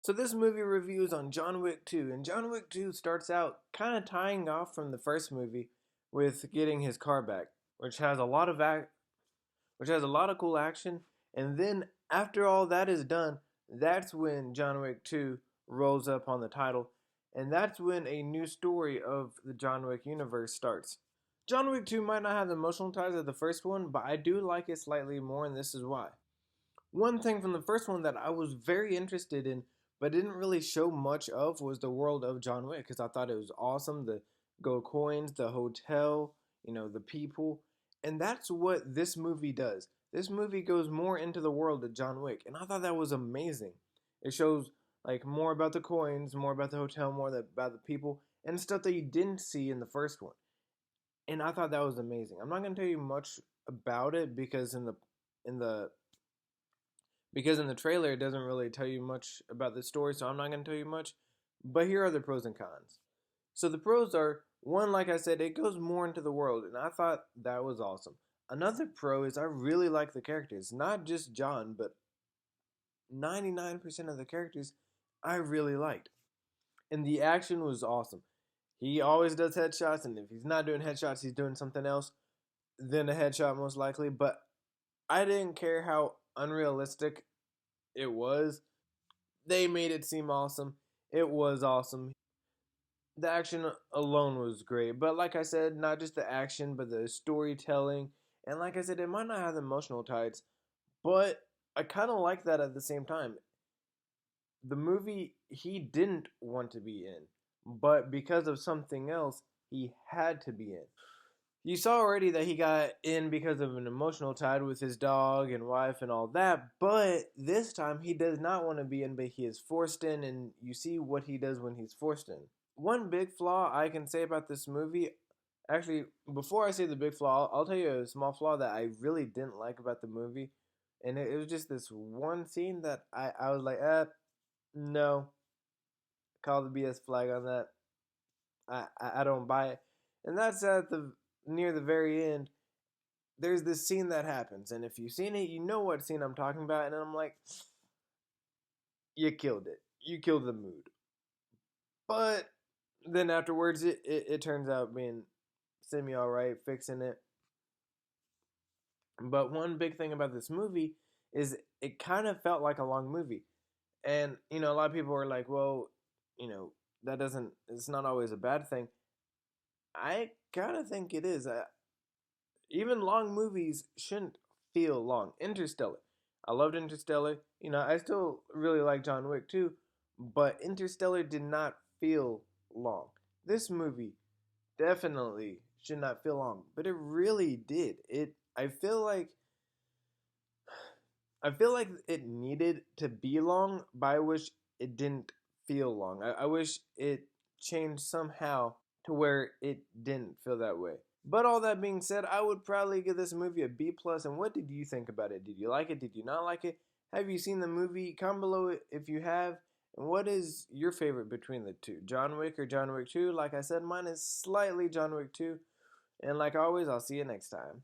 So this movie review is on John Wick 2, and John Wick 2 starts out kind of tying off from the first movie with getting his car back, which has a lot of which has a lot of cool action. And then after all that is done, that's when John Wick 2 rolls up on the title, and that's when a new story of the John Wick universe starts. John Wick 2 might not have the emotional ties of the first one, but I do like it slightly more, and this is why. One thing from the first one that I was very interested in, but didn't really show much of, was the world of John Wick because I thought it was awesome. The gold coins, the hotel, the people. And that's what this movie does. This movie goes more into the world of John Wick, and I thought that was amazing. It shows like more about the coins, more about the hotel, more about the people, and stuff that you didn't see in the first one. And I thought that was amazing. I'm not gonna tell you much about it in the because in the trailer it doesn't really tell you much about the story, so I'm not going to tell you much. But here are the pros and cons. So the pros are one, like I said, it goes more into the world, and I thought that was awesome. Another pro is I really like the characters, not just John, but 99% of the characters I really liked. And the action was awesome. He always does headshots, and if he's not doing headshots, he's doing something else than a headshot, most likely. But I didn't care how unrealistic it was. They made it seem awesome. It was awesome. The action alone was great. But like I said, not just the action, but the storytelling. And like I said, it might not have the emotional ties, but I kind of like that at the same time. The movie he didn't want to be in, but because of something else, he had to be in. You saw already that he got in because of an emotional tie with his dog and wife and all that, but this time he does not want to be in, but he is forced in, and you see what he does when he's forced in. One big flaw I can say about this movie, actually, before I say the big flaw, I'll tell you a small flaw that I really didn't like about the movie, and it was just this one scene that I was like, no, call the BS flag on that. I don't buy it. And that's at the near the very end. There's this scene that happens, and if you've seen it, you know what scene I'm talking about. And I'm like, you killed it. You killed the mood. But then afterwards, it turns out being semi alright, fixing it. But one big thing about this movie is it kind of felt like a long movie. And, a lot of people are like, well, that doesn't, it's not always a bad thing. I kind of think it is. Even long movies shouldn't feel long. Interstellar. I loved Interstellar. I still really like John Wick too, but Interstellar did not feel long. This movie definitely should not feel long, but it really did. I feel like it needed to be long, but I wish it didn't feel long. I wish it changed somehow to where it didn't feel that way. But all that being said, I would probably give this movie a B plus. And what did you think about it? Did you like it? Did you not like it? Have you seen the movie? Comment below if you have. And what is your favorite between the two, John Wick or John Wick 2? Like I said, mine is slightly John Wick 2. And like always, I'll see you next time.